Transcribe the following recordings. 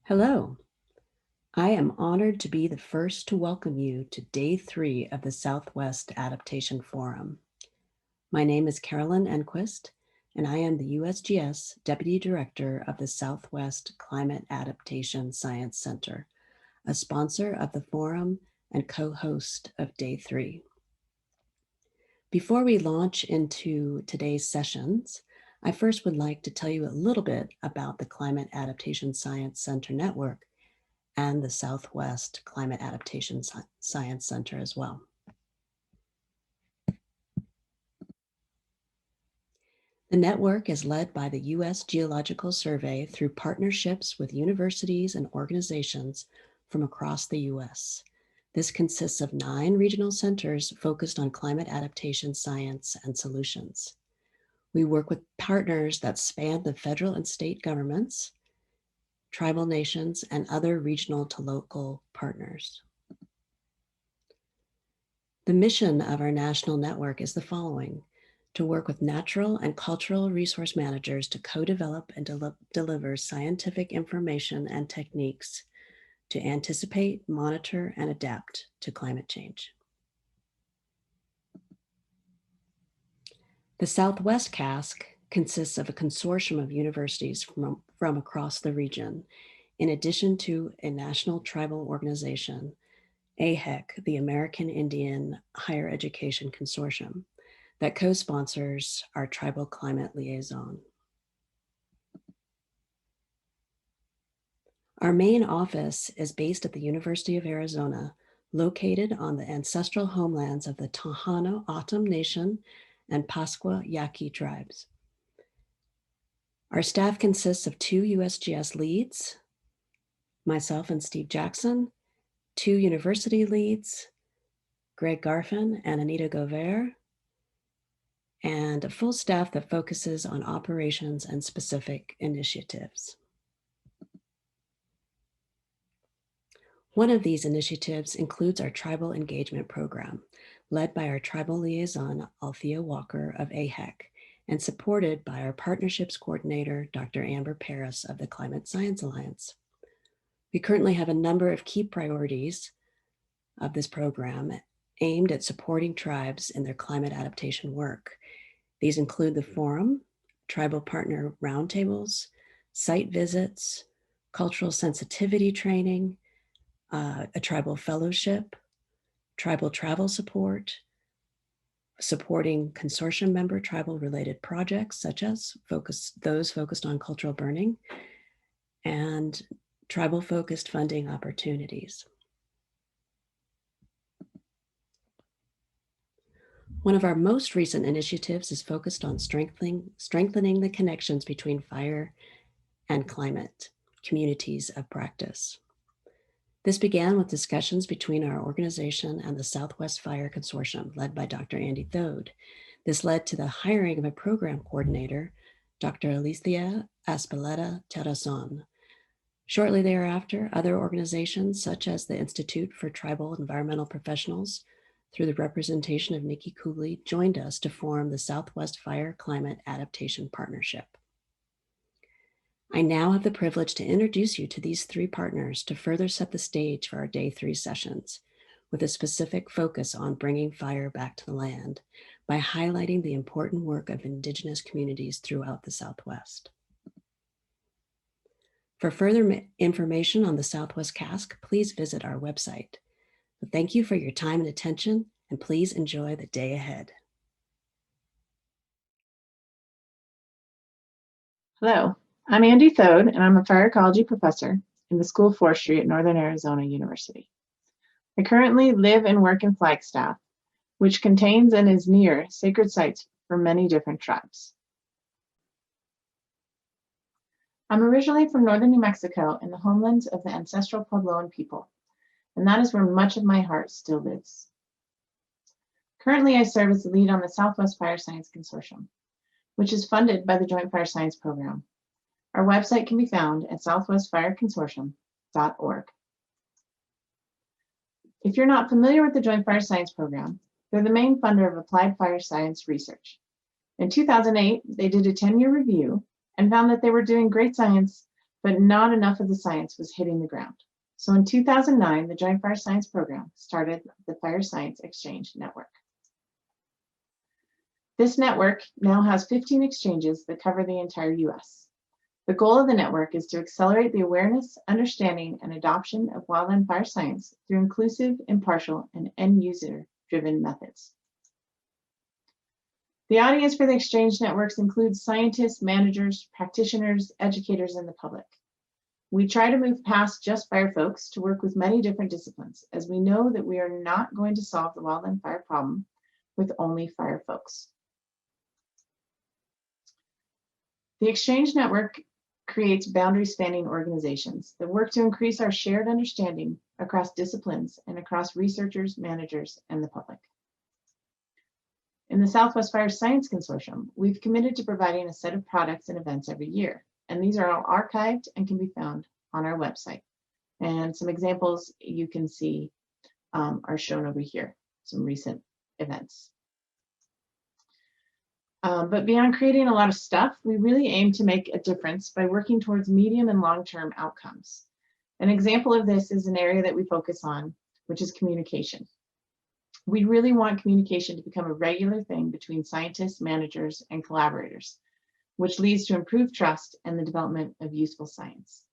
Hello. I am honored to be the first to welcome you to Day 3 of the Southwest Adaptation Forum. My name is Carolyn Enquist, and I am the USGS Deputy Director of the Southwest Climate Adaptation Science Center, a sponsor of the forum and co-host of Day 3. Before we launch into today's sessions, I first would like to tell you a little bit about the Climate Adaptation Science Center Network and the Southwest Climate Adaptation Science Center as well. The network is led by the U.S. Geological Survey through partnerships with universities and organizations from across the U.S. This consists of 9 regional centers focused on climate adaptation science and solutions. We work with partners that span the federal and state governments, tribal nations, and other regional to local partners. The mission of our national network is the following: to work with natural and cultural resource managers to co-develop and deliver scientific information and techniques to anticipate, monitor, and adapt to climate change. The Southwest CASC consists of a consortium of universities from across the region, in addition to a national tribal organization, AHEC, the American Indian Higher Education Consortium, that co-sponsors our Tribal Climate Liaison. Our main office is based at the University of Arizona, located on the ancestral homelands of the Tohono O'odham Nation and Pascua Yaqui tribes. Our staff consists of 2 USGS leads, myself and Steve Jackson, 2 university leads, Greg Garfin and Anita Gover, and a full staff that focuses on operations and specific initiatives. One of these initiatives includes our Tribal Engagement Program, led by our Tribal Liaison, Althea Walker of AHEC, and supported by our Partnerships Coordinator, Dr. Amber Paris of the Climate Science Alliance. We currently have a number of key priorities of this program aimed at supporting tribes in their climate adaptation work. These include the forum, tribal partner roundtables, site visits, cultural sensitivity training, a tribal fellowship, tribal travel support, supporting consortium member tribal related projects such as those focused on cultural burning, and tribal focused funding opportunities. One of our most recent initiatives is focused on strengthening the connections between fire and climate communities of practice. This began with discussions between our organization and the Southwest Fire Consortium, led by Dr. Andy Thode. This led to the hiring of a program coordinator, Dr. Alicia Aspeleta Terrazon. Shortly thereafter, other organizations, such as the Institute for Tribal Environmental Professionals, through the representation of Nikki Cooley, joined us to form the Southwest Fire Climate Adaptation Partnership. I now have the privilege to introduce you to these 3 partners to further set the stage for our Day 3 sessions, with a specific focus on bringing fire back to the land by highlighting the important work of Indigenous communities throughout the Southwest. For further information on the Southwest CASC, please visit our website. So thank you for your time and attention, and please enjoy the day ahead. Hello, I'm Andy Thode, and I'm a fire ecology professor in the School of Forestry at Northern Arizona University. I currently live and work in Flagstaff, which contains and is near sacred sites for many different tribes. I'm originally from northern New Mexico and the homelands of the ancestral Puebloan people, and that is where much of my heart still lives. Currently, I serve as the lead on the Southwest Fire Science Consortium, which is funded by the Joint Fire Science Program. Our website can be found at southwestfireconsortium.org. If you're not familiar with the Joint Fire Science Program, they're the main funder of applied fire science research. In 2008, they did a 10-year review and found that they were doing great science, but not enough of the science was hitting the ground. So in 2009, the Joint Fire Science Program started the Fire Science Exchange Network. This network now has 15 exchanges that cover the entire US. The goal of the network is to accelerate the awareness, understanding, and adoption of wildland fire science through inclusive, impartial, and end-user-driven methods. The audience for the exchange networks includes scientists, managers, practitioners, educators, and the public. We try to move past just fire folks to work with many different disciplines, as we know that we are not going to solve the wildland fire problem with only fire folks. The exchange network creates boundary-spanning organizations that work to increase our shared understanding across disciplines and across researchers, managers, and the public. In the Southwest Fire Science Consortium, we've committed to providing a set of products and events every year, and these are all archived and can be found on our website. And some examples you can see are shown over here, some recent events. But beyond creating a lot of stuff, we really aim to make a difference by working towards medium and long-term outcomes. An example of this is an area that we focus on, which is communication. We really want communication to become a regular thing between scientists, managers, and collaborators, which leads to improved trust and the development of useful science.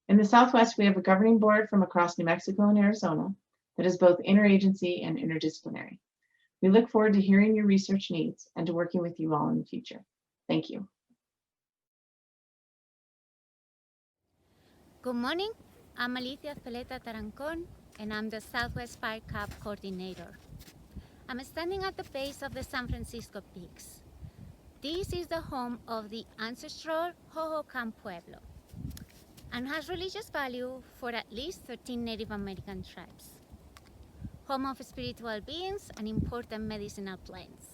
In the Southwest, we have a governing board from across New Mexico and Arizona that is both interagency and interdisciplinary. We look forward to hearing your research needs and to working with you all in the future. Thank you. Good morning. I'm Alicia Peleta Tarancon, and I'm the Southwest Fire Cup coordinator. I'm standing at the base of the San Francisco Peaks. This is the home of the ancestral Hohokam Pueblo and has religious value for at least 13 Native American tribes. Home of spiritual beings and important medicinal plants.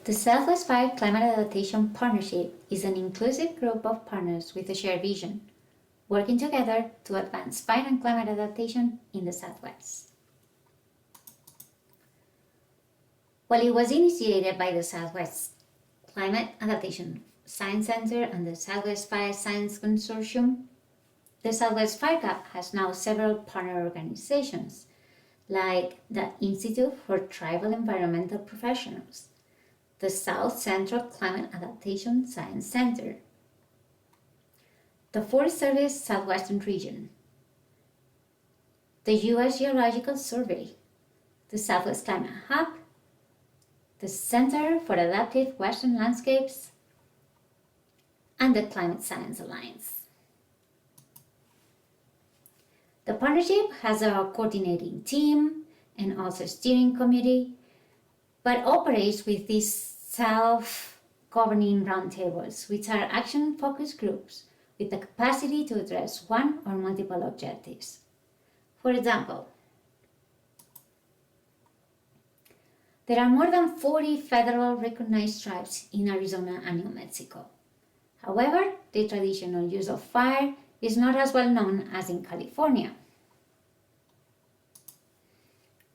The Southwest Fire Climate Adaptation Partnership is an inclusive group of partners with a shared vision, working together to advance fire and climate adaptation in the Southwest. While it was initiated by the Southwest Climate Adaptation Science Center and the Southwest Fire Science Consortium, the Southwest Fire Cup has now several partner organizations, like the Institute for Tribal Environmental Professionals, the South Central Climate Adaptation Science Center, the Forest Service Southwestern Region, the U.S. Geological Survey, the Southwest Climate Hub, the Center for Adaptive Western Landscapes, and the Climate Science Alliance. The partnership has a coordinating team and also steering committee, but operates with these self-governing roundtables, which are action-focused groups with the capacity to address one or multiple objectives. For example, there are more than 40 federal recognized tribes in Arizona and New Mexico. However, the traditional use of fire is not as well known as in California.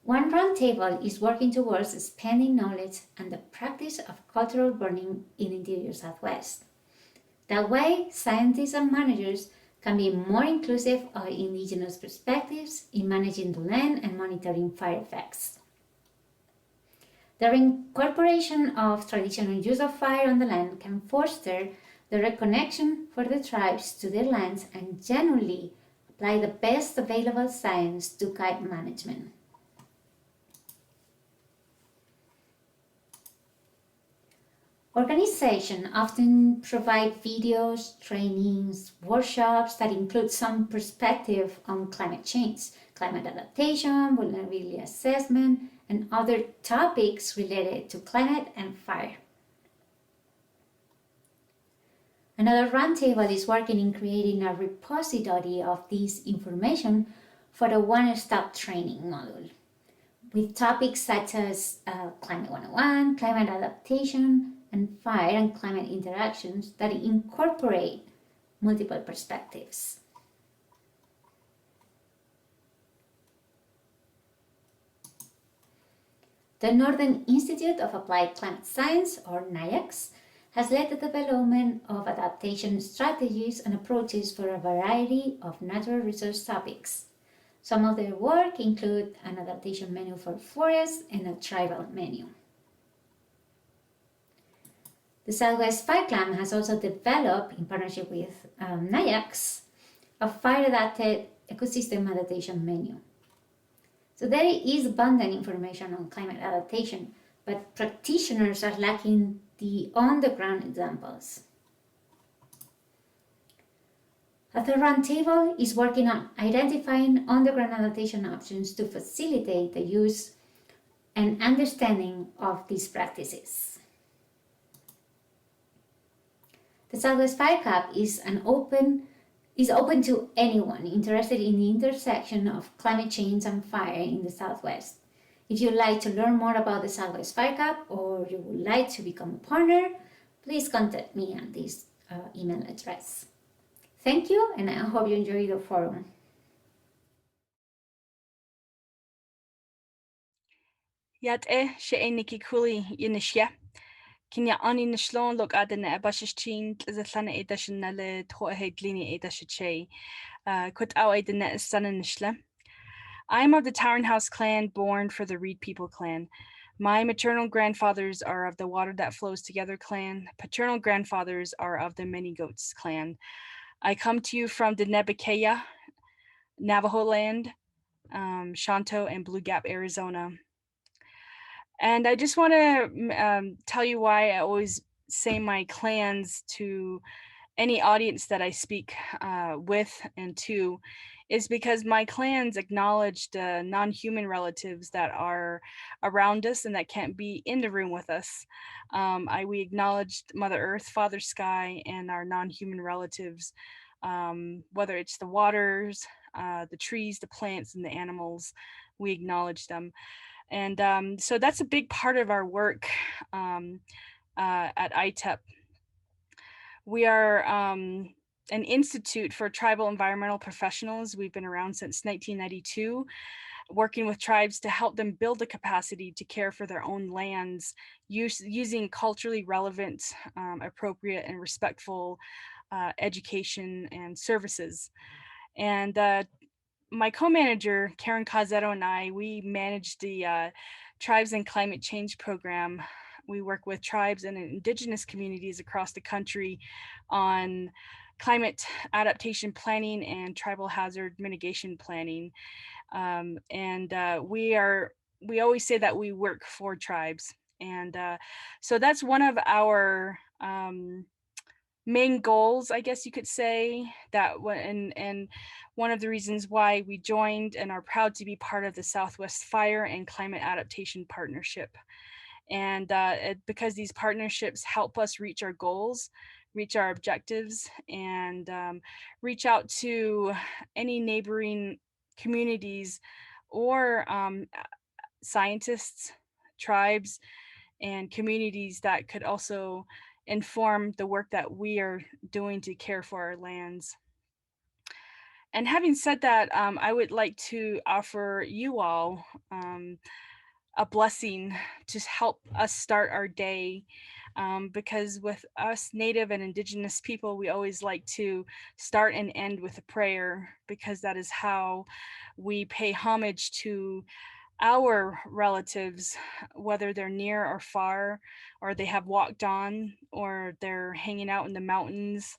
One roundtable is working towards expanding knowledge and the practice of cultural burning in the interior Southwest. That way, scientists and managers can be more inclusive of indigenous perspectives in managing the land and monitoring fire effects. The incorporation of traditional use of fire on the land can foster the reconnection for the tribes to their lands and generally apply the best available science to guide management. Organizations often provide videos, trainings, workshops that include some perspective on climate change, climate adaptation, vulnerability assessment, and other topics related to climate and fire. Another roundtable is working in creating a repository of this information for a one-stop training module, with topics such as Climate 101, climate adaptation, and fire and climate interactions that incorporate multiple perspectives. The Northern Institute of Applied Climate Science, or NIACS, has led the development of adaptation strategies and approaches for a variety of natural resource topics. Some of their work include an adaptation menu for forests and a tribal menu. The Southwest Fire Clan has also developed, in partnership with NIAX, a fire-adapted ecosystem adaptation menu. So there is abundant information on climate adaptation, but practitioners are lacking the on-the-ground examples. A third roundtable is working on identifying on-the-ground adaptation options to facilitate the use and understanding of these practices. The Southwest Fire Cup is open to anyone interested in the intersection of climate change and fire in the Southwest. If you'd like to learn more about the Southwest Fire Cup or you would like to become a partner, please contact me at this email address. Thank you, and I hope you enjoy the forum. Yat she niki kuli inishya. Kinya ani nishlon look at the nebashichin tlana edashinale to a headlini edashiche. Kut out the net son and nishle. I am of the Townhouse clan, born for the Reed People clan. My maternal grandfathers are of the Water That Flows Together clan. Paternal grandfathers are of the Many Goats clan. I come to you from the Nebuchadnezzar, Navajo land, Shanto, and Blue Gap, Arizona. And I just want to tell you why I always say my clans to any audience that I speak with and to, is because my clans acknowledge the non-human relatives that are around us and that can't be in the room with us. We acknowledged Mother Earth, Father Sky, and our non-human relatives, whether it's the waters, the trees, the plants, and the animals, we acknowledge them. And so that's a big part of our work at ITEP. We are an institute for tribal environmental professionals. We've been around since 1992, working with tribes to help them build the capacity to care for their own lands, using culturally relevant, appropriate, and respectful education and services. And my co-manager, Karen Cazzetto, and I, we manage the Tribes and Climate Change program. We work with tribes and indigenous communities across the country on climate adaptation planning and tribal hazard mitigation planning. We always say that we work for tribes. And so that's one of our main goals, I guess you could say, and one of the reasons why we joined and are proud to be part of the Southwest Fire and Climate Adaptation Partnership. And because these partnerships help us reach our goals, reach our objectives, and reach out to any neighboring communities or scientists, tribes, and communities that could also inform the work that we are doing to care for our lands. And having said that, I would like to offer you all a blessing to help us start our day, because with us Native and Indigenous people, we always like to start and end with a prayer, because that is how we pay homage to our relatives, whether they're near or far, or they have walked on, or they're hanging out in the mountains,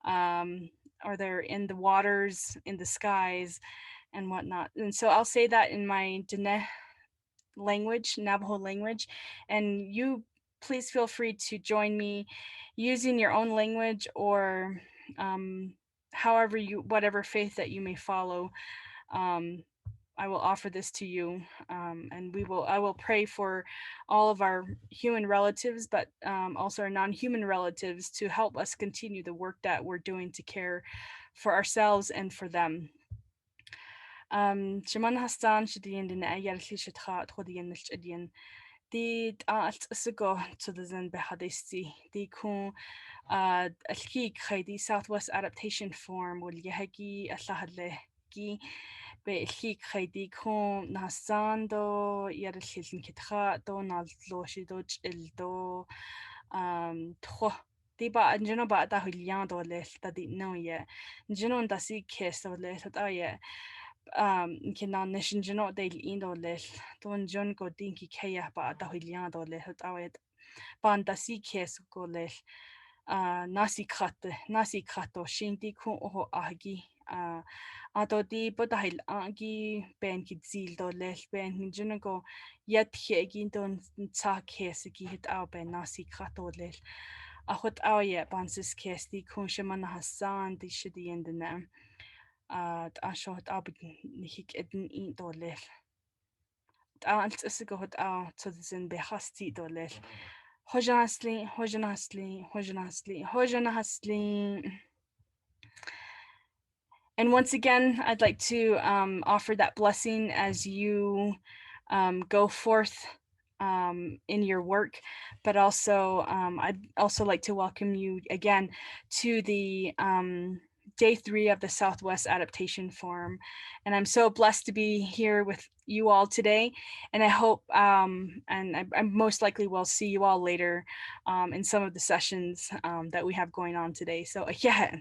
or they're in the waters, in the skies, and whatnot. And so I'll say that in my Diné language, Navajo language, and you please feel free to join me using your own language, or whatever faith that you may follow. I will offer this to you, and I will pray for all of our human relatives, but also our non-human relatives, to help us continue the work that we're doing to care for ourselves and for them. Shaman Hastan Shadian din Ayarli Shatha Todian Adian. The Altsigo to the Zen Behadisti, the Kun Alki the Southwest Adaptation Forum, will Yahagi Aslahadleki. Be di kun nasando yarlilin kitha do nallo shido ildo di ba anjano ba ta hulian do le ta di no ye jino ta si kes do le ta ye kina nishin jino de in do le don jon go dinki kaya ba ta hulian do le ta ye ban ta si kes go le nasi khato shinti ku o agi ato di potahil agi ben ki zil do le ben jino go yet hegi don ta kes gi hit au ben nasi khato le ahot auye bansis kesti kun shaman hasan di shidi endena ashot ab hik edin in dolel alt isigot au to zin be hasti dolel hojanasli. And once again, I'd like to offer that blessing as you go forth in your work, but also I'd also like to welcome you again to the day 3 of the Southwest Adaptation Forum. And I'm so blessed to be here with you all today. And I hope, and I most likely will see you all later in some of the sessions that we have going on today. So yeah,